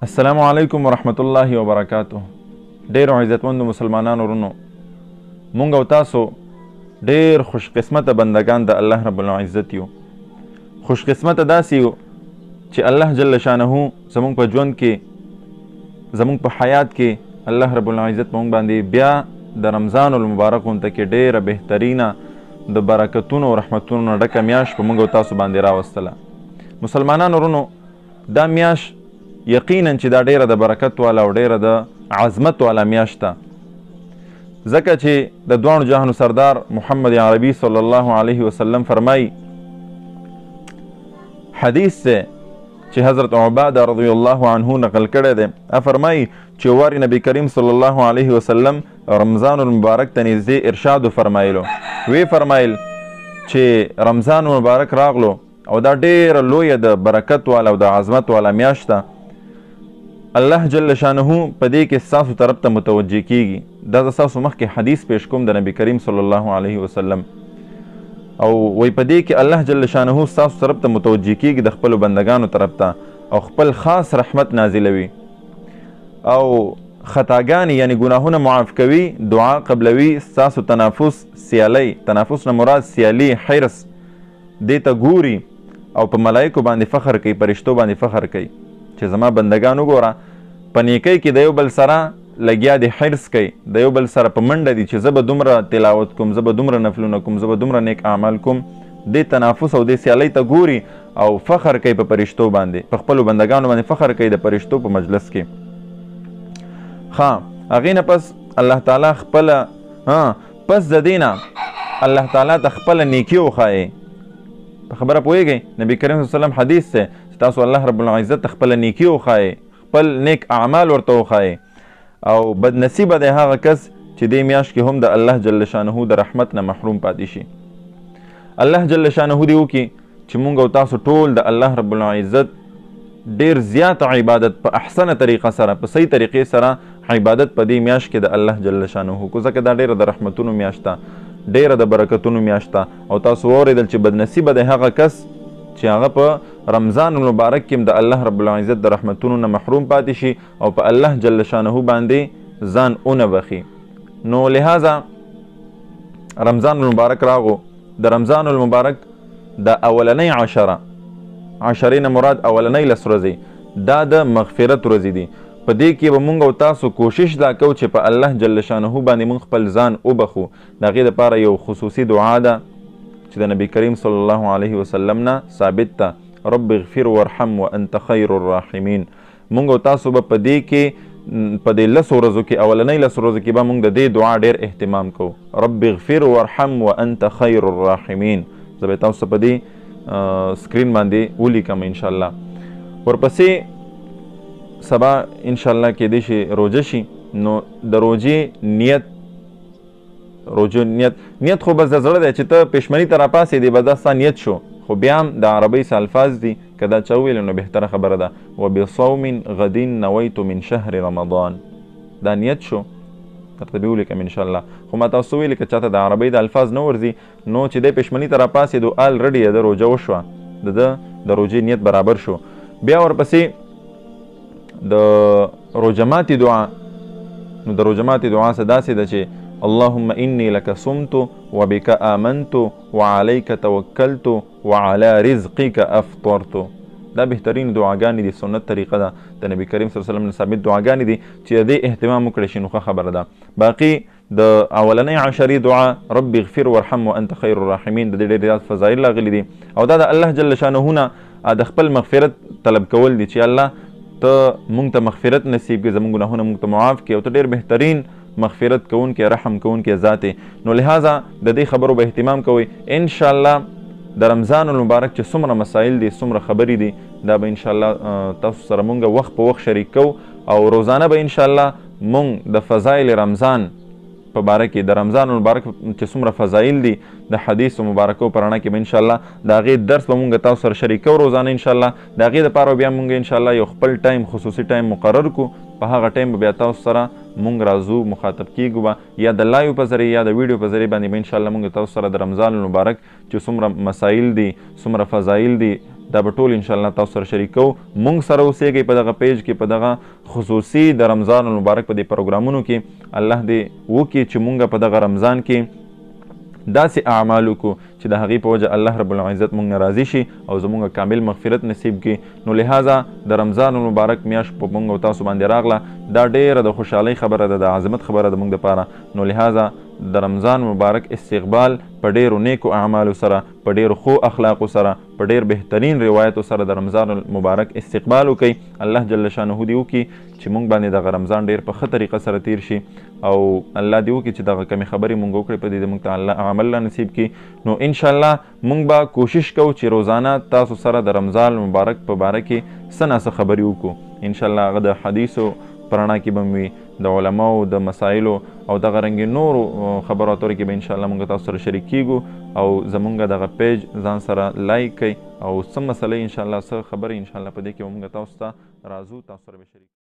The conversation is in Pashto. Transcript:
السلام علیکم ورحمت الله وبرکاته. ډیرو عزتمندو مسلمانانو ورونو، مونږ او تاسو ډیر خوش قسمته بندگان د الله رب العزت یو. خوش قسمته داسې یو چې الله جل شانه زمونږ په ژوند کې، زمونږ په حیات کې الله رب العزت مونږ باندې بیا د رمضان المبارک غونته کې ډیره بهترینه د برکتونو او رحمتونو نه ډکه میاشت په مونږ او تاسو باندې راوستله. مسلمانانو ورونو، دا میاشت یقینا چې دا ډیره د برکت والا او ډیره د عظمت والا میاشت ده، ځکه چې د دواړو جهانو سردار محمد عربي صلی الله علیه وسلم فرمایي، حدیث دی چې حضرت عباده رضی الله عنه نقل کړی دی، فرمایي چې وارې نبی کریم صلی الله علیه وسلم رمضان المبارک ته نږدې ارشاد فرمایلو، وی فرمایل چې رمضان مبارک راغلو او دا ډیره لویه د برکت والا او د عظمت والا میاشت ده. الله جل شانه په دې کې ستاسو طرف ته متوجه کیږي. دا زه ستاسو مخکې حدیث پیش کوم د نبی کریم صلی الله علیه وسلم، او وی په دې کې الله جل شانه ستاسو طرف ته متوجه کیږي د خپلو بندگانو طرف ته، او خپل خاص رحمت نازلوي او خطاګانې یعنی ګناهونه معاف کوي، دعا قبلوي، ستاسو تنافس سیالۍ، تنافس نه مراد سیالي حرص دې ته ګوري او په ملایکو باندې فخر کوي، پرشتو باندې فخر کوي چې زما بندگان وګوره په نیکۍ کې د یو بل سره لګیا دي، حرص کوي، د یو بل سره په منډه دي چې زه به دومره تلاوت کوم، زه به دومره نفلونه کوم، زه به دومره نیک اعمال کوم. دې تنافس او دې سیالۍ ته ګوري او فخر کوي په پرشتو باندې، په خپلو بندگانو باندې فخر کوي د پرشتو په مجلس کې. هغې نه پس الله تعالی خپله پس د دې نه الله تعالی ته خپله نیکي وښایي. په خبره پوهېږئ، نبی کریم صلی الله علیه وسلم حدیث دی چې تاسو الله رب العزت ته خپله نیکي وښایئ، خپل نیک اعمال ورته وښایئ. او بدنصیبه دی هغه کس چې دې میاشت کې هم د الله جل شانه د رحمت نه محروم پاتې شي. الله جل شانه دې وکړي چې مونږ او تاسو ټول د الله رب العزت ډیر زیات عبادت په احسنه طریقه سره، په صحیح طریقې سره عبادت په دې میاشت کې د الله جل شانه کو، ځکه دا ډیره د رحمتونو میاشت ده، ډیره د برکتونو میاشت ده. او تاسو واورېدل چې بدنصیبه دی هغه کس چې هغه په رمضان المبارک کې د الله رب العزت د رحمتونو نه محروم پاتې شي او په الله جل شانه باندې ځان ونه بخي. نو لہذا رمضان المبارک راغو، د رمضان المبارک د اولنۍ عشرې نه مراد اولنۍ لس ورځې دا د مغفرت ورځې دي. په دې کې به مونږ او تاسو کوشش دا کوو چې په الله جل شانه باندې مونږ خپل ځان وبخو. د هغې دپاره یو خصوصي دعا ده چې د نبی کریم صلی الله علیه وسلم نه ثابت ده، رب اغفر وارحم وانت خیر الراحمین. مونږ او تاسو به په دې کې په دې لسو ورځو کې، اولنۍ لسو ورځو کې به مونږ د دې دعا ډېر اهتمام کوو، رب اغفر وارحم وانت خیر الراحمین. زه به تاسو په دې سکرین باندې ولیکم انشاءالله. ورپسې سبا انشاءالله کېدای شي روژه شي، نو د روژې نیت خو بس د زړه دی چې ته پښمني ته راپاسېدې، به دا ستا نیت شو، خو بیا هم د عربۍ څه الفاظ دي که دا چا وویل نو بهتره خبره ده، وبصوم غد نویت من شهر رمضان. دا نیت شو، درته به ولیکم انشاءالله. خو ما تاسو ویلي که چاته د عربۍ د الفاظ نه ورځي نو چې دی پښمني ته راپاسېدو الرډي د روژه وشوه، د روژې نیت برابر شو. بیا ورپسې د روژه ماتې دعا، نو د روژه ماتې دعا څه داسې ده چې اللهم انی لک صمت وبک آمنت وعلیک توکلت وعلی رزقک افطرت. دا بهترین دعاګانې دي، سنت طریقه ده، د نبی کریم صلی الله علیه وسلم نه ثابت دعاګانې دي چې د دې اهتمام وکړی شي نو ښه خبره ده. باقي د اولنۍ عشرې دعا رب اغفر وارحم وانت خیر الراحمین د دې ډېر زیات فضایل راغلي دي، او دا د الله جل شانه نه د خپل مغفرت طلب کول دي چې الله ته مونږ ته مغفرت نصیب کړي، زموږ ګناهونه مونږ ته معاف کړي، او ته ډېر بهترین مغفرت کوونکی رحم کوونکی ذات یې. نو لہذا د دې خبرو به اهتمام کوئ. انشاءالله د رمضان المبارک چې څومره مسایل دي، څومره خبرې دي، دا به انشاءالله تاسو سره مونږ وخت په وخت شریک کوو، او روزانه به انشاءالله مونږ د فضایل رمضان په باره کې، د رمضان المبارک چې څومره فضایل دي د حدیث مبارکو په رڼا کې به انشاءالله د هغې درس به مونږ تاسو سره شریک کوو روزانه انشاءالله. د هغې دپاره بیا مونږ انشاءالله یو خپل ټایم، خصوصي ټایم مقرر کړو، په هغه ټایم به بیا تاسو سره مونږ راځو، مخاطب کیږو به یا د لایو په ذریعه یا د ویډیو په ذریعه باندې به انشاءالله مونږ تاسو سره د رمضان المبارک چې څومره مسایل دي، څومره فضایل دي، دا به ټول انشاءالله تاسو سره شریکو. مونږ سره اوسیږئ په دغه پیج کې، په دغه خصوصي د رمضان المبارک په دې پروګرامونو کې. الله دې وکړي چې مونږ په دغه رمضان کې داسې اعمال وکړو چې د هغې په وجه الله رب العزت مونږ نه راضي شي او زمونږ کامل مغفرت نصیب کړي. نو لہذا د رمضان المبارک میاشت په مونږ او تاسو باندې راغله، دا ډېره د خوشحالۍ خبره ده، د عظمت خبره ده مونږ دپاره. نو لہذا د رمضان مبارک استقبال په ډېرو نیکو اعمالو سره، په ډېرو ښو اخلاقو سره، په ډېر بهترین روایتو سره د رمضان المبارک استقبال وکړئ. الله جل شانه دې وکړي چې مونږ باندې دغه رمضان ډېر په ښه طریقه سره تیر شي، او الله دې وکړي چې دغه کمې خبرې مونږ وکړې په دې د مونږ ته الله عمل را نصیب کړي. نو انشاءالله مونږ به کوشش کوو چې روزانه تاسو سره د رمضان المبارک په باره کې څه ناڅه خبرې وکړو. انشاءالله هغه د حدیثو په رڼا کې به وي، د علماو د مسایلو او دغه رنګې نورو خبرو اترو کې به انشاءالله مونږ تاسو سره شریک کیږو. او زمونږ دغه پیج ځان سره لایک کړئ او څه مسئله انشاءالله څه خبرې انشاءالله په دې کې به مونږ تاسو ته راځو، تاسو سره به شریک